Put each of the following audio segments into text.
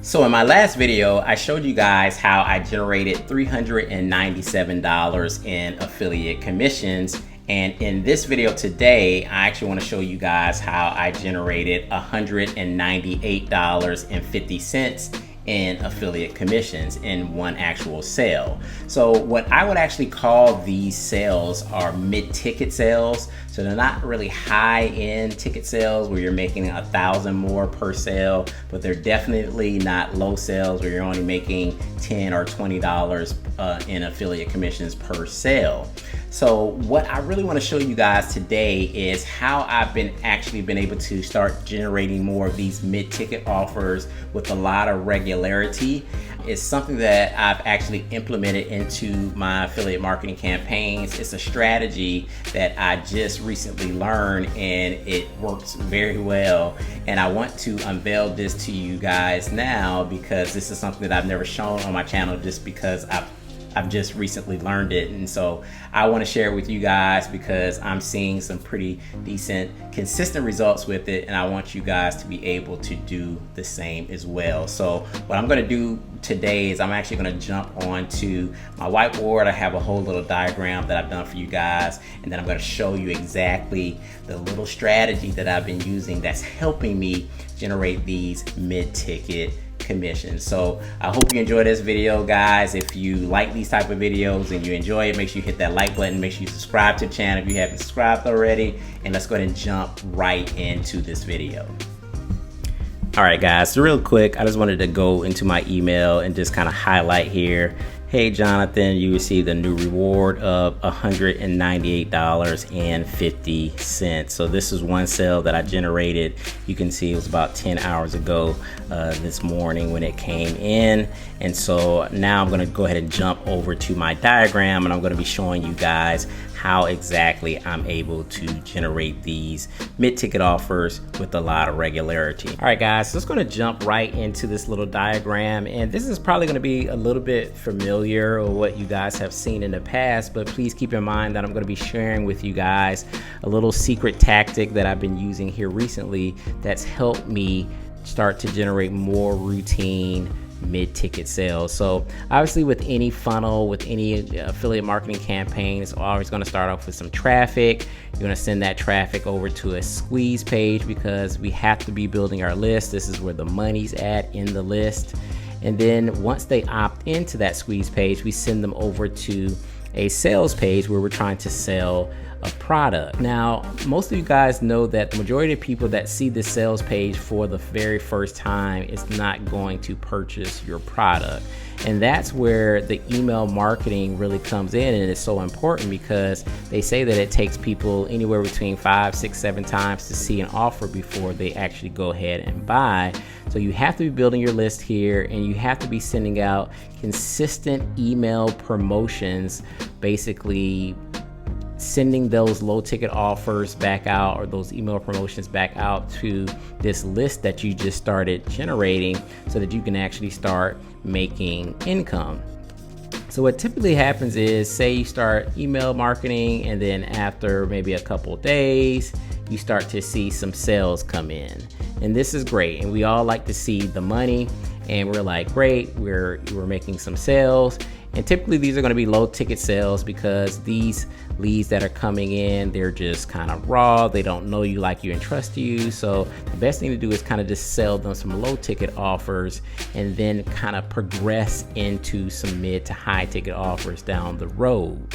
So in my last video, I showed you guys how I generated $397 in affiliate commissions. And in this video today, I actually want to show you guys how I generated $198.50 in affiliate commissions in one actual sale. So what I would actually call these sales are mid-ticket sales. So they're not really high-end ticket sales where you're making 1,000 more per sale, but they're definitely not low sales where you're only making $10 or $20 in affiliate commissions per sale. So what I really want to show you guys today is how I've been able to start generating more of these mid-ticket offers with a lot of regularity. It's something that I've actually implemented into my affiliate marketing campaigns. It's a strategy that I just recently learned and it works very well. And I want to unveil this to you guys now because this is something that I've never shown on my channel just because I've just recently learned it. And so I want to share it with you guys because I'm seeing some pretty decent, consistent results with it. And I want you guys to be able to do the same as well. So what I'm going to do today is I'm actually going to jump onto my whiteboard. I have a whole little diagram that I've done for you guys. And then I'm going to show you exactly the little strategy that I've been using that's helping me generate these mid-ticket commission. So I hope you enjoy this video, guys. If you like these type of videos and you enjoy it, make sure you hit that like button. Make sure you subscribe to the channel if you haven't subscribed already. And let's go ahead and jump right into this video. All right, guys, so real quick, I just wanted to go into my email and just kind of highlight here. Hey, Jonathan, you received a new reward of $198.50. So this is one sale that I generated. You can see it was about 10 hours ago this morning when it came in. And so now I'm going to go ahead and jump over to my diagram and I'm going to be showing you guys how exactly I'm able to generate these mid-ticket offers with a lot of regularity. All right, guys, so it's going to jump right into this little diagram. And this is probably going to be a little bit familiar or what you guys have seen in the past, but please keep in mind that I'm going to be sharing with you guys a little secret tactic that I've been using here recently that's helped me start to generate more routine mid-ticket sales. So obviously with any funnel, with any affiliate marketing campaign, it's always going to start off with some traffic. You're going to send that traffic over to a squeeze page because we have to be building our list. This is where the money's at in the list. And then once they opt into that squeeze page, we send them over to a sales page where we're trying to sell a product. Now, most of you guys know that the majority of people that see this sales page for the very first time is not going to purchase your product. And that's where the email marketing really comes in, and it's so important because they say that it takes people anywhere between 5, 6, 7 times to see an offer before they actually go ahead and buy. So you have to be building your list here and you have to be sending out consistent email promotions, basically sending those low ticket offers back out or those email promotions back out to this list that you just started generating so that you can actually start making income. So what typically happens is, say you start email marketing and then after maybe a couple of days, you start to see some sales come in. And this is great. And we all like to see the money and we're like, great, we're making some sales. And typically these are going to be low ticket sales because these leads that are coming in, they're just kind of raw. They don't know you, like you, and trust you. So the best thing to do is kind of just sell them some low ticket offers and then kind of progress into some mid to high ticket offers down the road.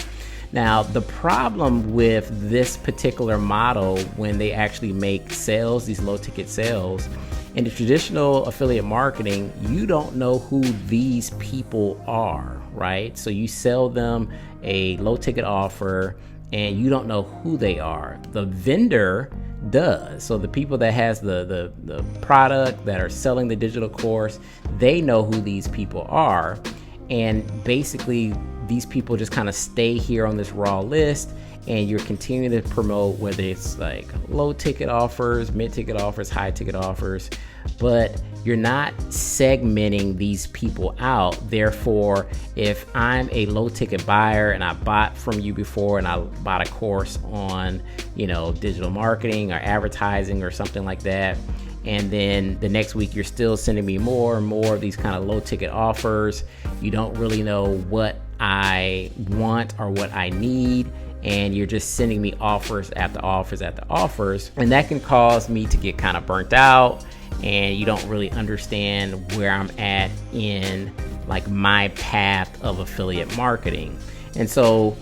Now, the problem with this particular model when they actually make sales, these low ticket sales, in the traditional affiliate marketing, you don't know who these people are, right? So you sell them a low ticket offer and you don't know who they are. The vendor does. So the people that has the product, that are selling the digital course, they know who these people are. And basically these people just kind of stay here on this raw list and you're continuing to promote whether it's like low ticket offers, mid ticket offers, high ticket offers, but you're not segmenting these people out. Therefore, if I'm a low ticket buyer and I bought from you before and I bought a course on, digital marketing or advertising or something like that, and then the next week you're still sending me more and more of these kind of low ticket offers. You don't really know what I want or what I need, and you're just sending me offers after offers after offers, and that can cause me to get kind of burnt out, and you don't really understand where I'm at in like my path of affiliate marketing. And so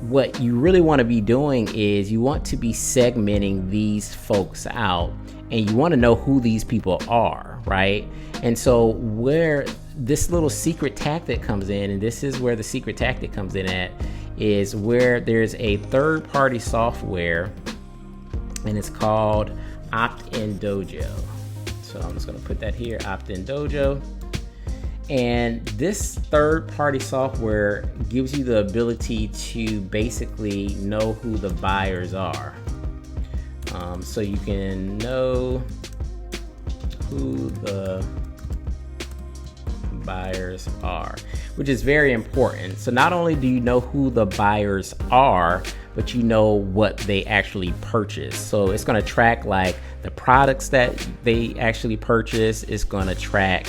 what you really want to be doing is you want to be segmenting these folks out, and you want to know who these people are, right? And so where this little secret tactic comes in, and this is where the secret tactic comes in at, is where there's a third-party software, and it's called Optin Dojo. So I'm just going to put that here, Optin Dojo. And this third-party software gives you the ability to basically know who the buyers are. So you can know who the buyers are, which is very important. So not only do you know who the buyers are, but you know what they actually purchase. So it's going to track like the products that they actually purchase. It's going to track,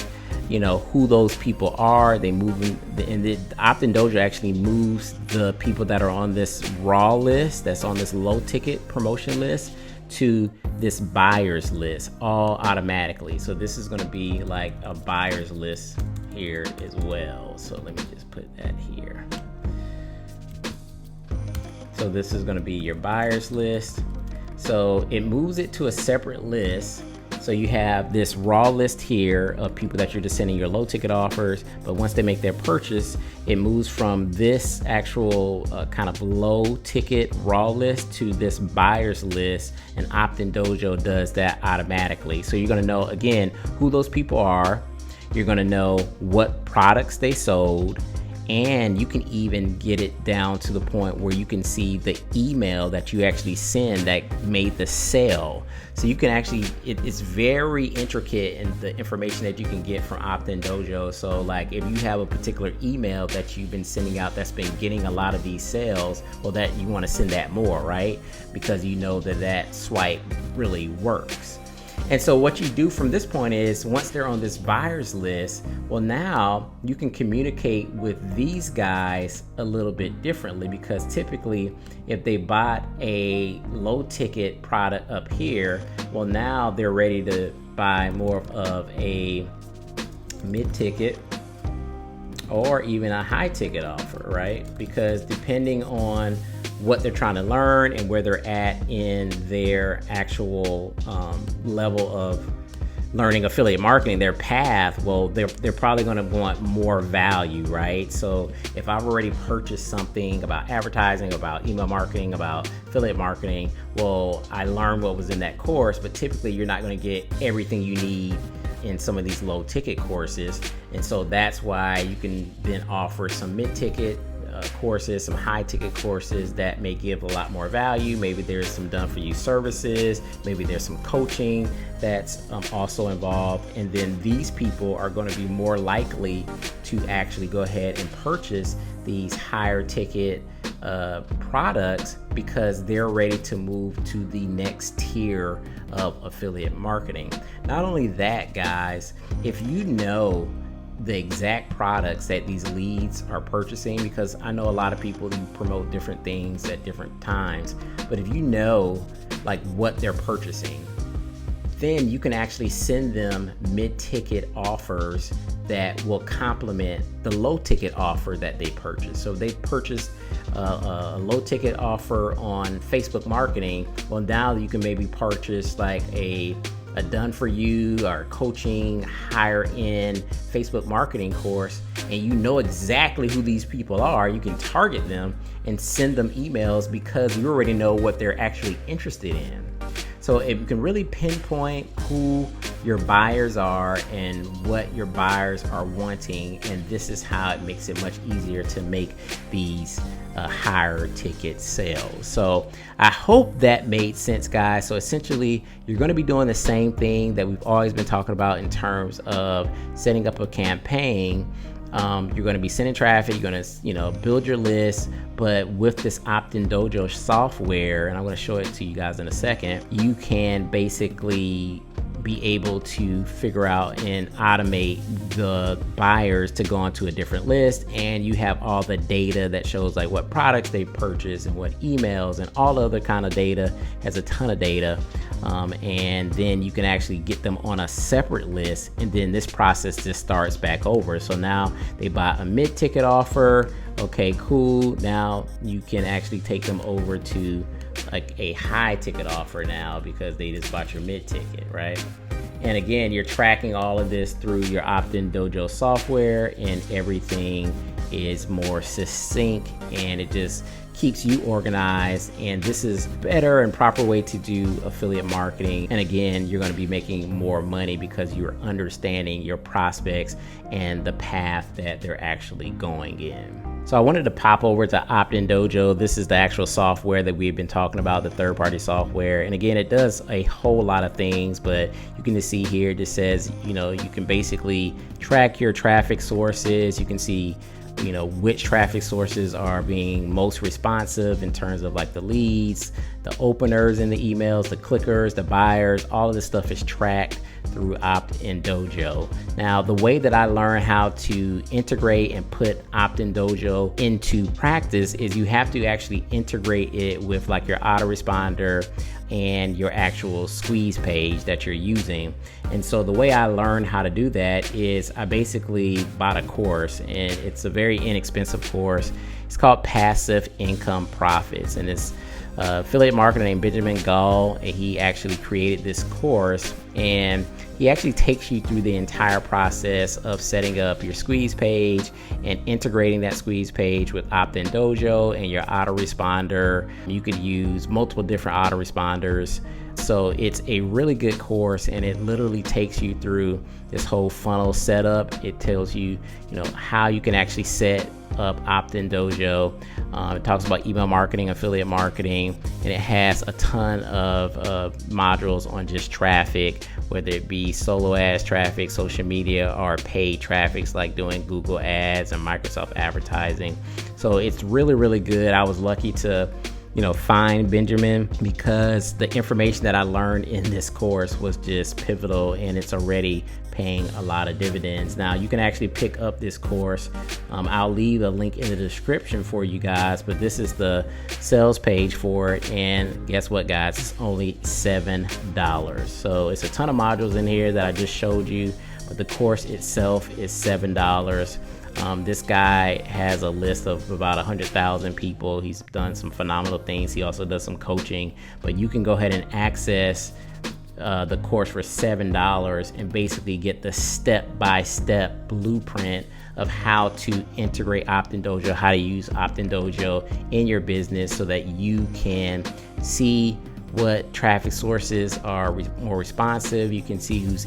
you know, who those people are. They move and the Optin Dojo actually moves the people that are on this raw list, that's on this low ticket promotion list, to this buyers list all automatically. So this is going to be like a buyers list here as well. So let me just put that here. So this is going to be your buyers list. So it moves it to a separate list. So you have this raw list here of people that you're just sending your low ticket offers, but once they make their purchase, it moves from this actual kind of low ticket raw list to this buyers list, and Optin Dojo does that automatically. So you're going to know, again, who those people are. You're going to know what products they sold, and you can even get it down to the point where you can see the email that you actually send that made the sale. So you can actually, it's very intricate in the information that you can get from Optin Dojo. So like if you have a particular email that you've been sending out that's been getting a lot of these sales, well, that you want to send that more, right? Because you know that that swipe really works. And so what you do from this point is, once they're on this buyers list, well, now you can communicate with these guys a little bit differently, because typically if they bought a low ticket product up here, well, now they're ready to buy more of a mid ticket or even a high ticket offer, right? Because depending on what they're trying to learn and where they're at in their actual level of learning affiliate marketing, their path, well, they're probably going to want more value, right? So if I've already purchased something about advertising, about email marketing, about affiliate marketing, well, I learned what was in that course, but typically you're not going to get everything you need in some of these low ticket courses. And so that's why you can then offer some mid ticket courses, some high ticket courses that may give a lot more value. Maybe there's some done for you services, maybe there's some coaching that's also involved, and then these people are going to be more likely to actually go ahead and purchase these higher ticket products because they're ready to move to the next tier of affiliate marketing. Not only that, guys, if you know the exact products that these leads are purchasing, because I know a lot of people who promote different things at different times, but if you know like what they're purchasing, then you can actually send them mid-ticket offers that will complement the low-ticket offer that they purchased. So they purchased a low-ticket offer on Facebook marketing. Well, now you can maybe purchase like a done for you or coaching higher end Facebook marketing course, and you know exactly who these people are. You can target them and send them emails because you already know what they're actually interested in. So if you can really pinpoint who your buyers are and what your buyers are wanting, and this is how it makes it much easier to make these higher ticket sales. So I hope that made sense, guys. So essentially, you're going to be doing the same thing that we've always been talking about in terms of setting up a campaign. You're going to be sending traffic, you're going to, build your list, but with this Optin Dojo software, and I'm going to show it to you guys in a second, you can basically be able to figure out and automate the buyers to go onto a different list, and you have all the data that shows like what products they purchase and what emails and all other kind of data. Has a ton of data, and then you can actually get them on a separate list, and then this process just starts back over. So now they buy a mid-ticket offer. Okay, cool. Now you can actually take them over to like a high ticket offer now because they just bought your mid ticket, right? And again, you're tracking all of this through your Optin Dojo software, and everything is more succinct, and it just keeps you organized. And this is better and proper way to do affiliate marketing. And again, you're going to be making more money because you're understanding your prospects and the path that they're actually going in. So I wanted to pop over to Optin Dojo. This is the actual software that we've been talking about, the third-party software. And again, it does a whole lot of things, but you can just see here, it just says, you know, you can basically track your traffic sources. You can see, you know, which traffic sources are being most responsive in terms of like the leads, the openers in the emails, the clickers, the buyers. All of this stuff is tracked through Optin Dojo. Now, the way that I learned how to integrate and put Optin Dojo into practice is you have to actually integrate it with like your autoresponder and your actual squeeze page that you're using. And so the way I learned how to do that is I basically bought a course, and it's a very inexpensive course. It's called Passive Income Profits, and it's affiliate marketer named Benjamin Gall, and he actually created this course, and he actually takes you through the entire process of setting up your squeeze page and integrating that squeeze page with Optin Dojo and your autoresponder. You could use multiple different autoresponders. So it's a really good course, and it literally takes you through this whole funnel setup. It tells you, you know, how you can actually set up Optin Dojo. It talks about email marketing, affiliate marketing, and it has a ton of modules on just traffic, whether it be solo ads traffic, social media, or paid traffics like doing Google ads and Microsoft advertising. So it's really, really good. I was lucky to, you know, find Benjamin because the information that I learned in this course was just pivotal, and it's already paying a lot of dividends. Now you can actually pick up this course. I'll leave a link in the description for you guys, but this is the sales page for it, and guess what, guys, it's only $7. So it's a ton of modules in here that I just showed you, but the course itself is $7. This guy has a list of about 100,000 people. He's done some phenomenal things. He also does some coaching, but you can go ahead and access the course for $7 and basically get the step-by-step blueprint of how to integrate Optin Dojo, how to use Optin Dojo in your business so that you can see what traffic sources are more responsive. You can see who's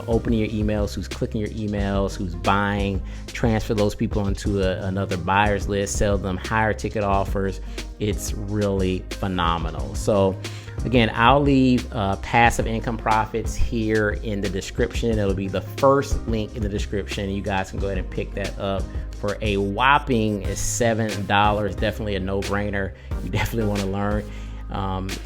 opening your emails, who's clicking your emails, who's buying, transfer those people onto another buyer's list, sell them higher ticket offers. It's really phenomenal. So again, I'll leave Passive Income Profits here in the description. It'll be the first link in the description. You guys can go ahead and pick that up for a whopping $7. Definitely a no-brainer. You definitely want to learn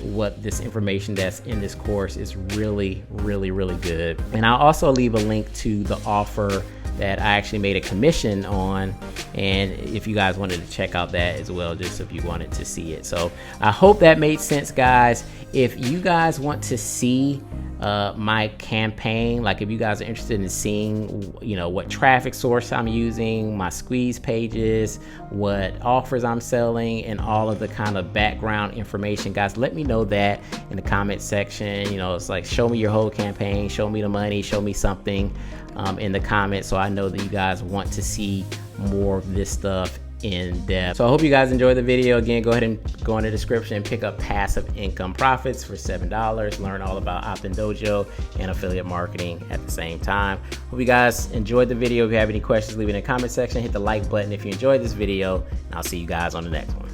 what this information that's in this course is really, really, really good. And I'll also leave a link to the offer that I actually made a commission on, and if you guys wanted to check out that as well, just if you wanted to see it. So I hope that made sense, guys. If you guys want to see my campaign, like if you guys are interested in seeing, you know, what traffic source I'm using, my squeeze pages, what offers I'm selling, and all of the kind of background information, guys, let me know that in the comment section. You know, it's like, show me your whole campaign, show me the money, show me something in the comments, so I know that you guys want to see more of this stuff in depth. So I hope you guys enjoyed the video. Again, go ahead and go in the description and pick up Passive Income Profits for $7. Learn all about Optin Dojo and affiliate marketing at the same time. Hope you guys enjoyed the video. If you have any questions, leave it in the comment section. Hit the like button if you enjoyed this video, and I'll see you guys on the next one.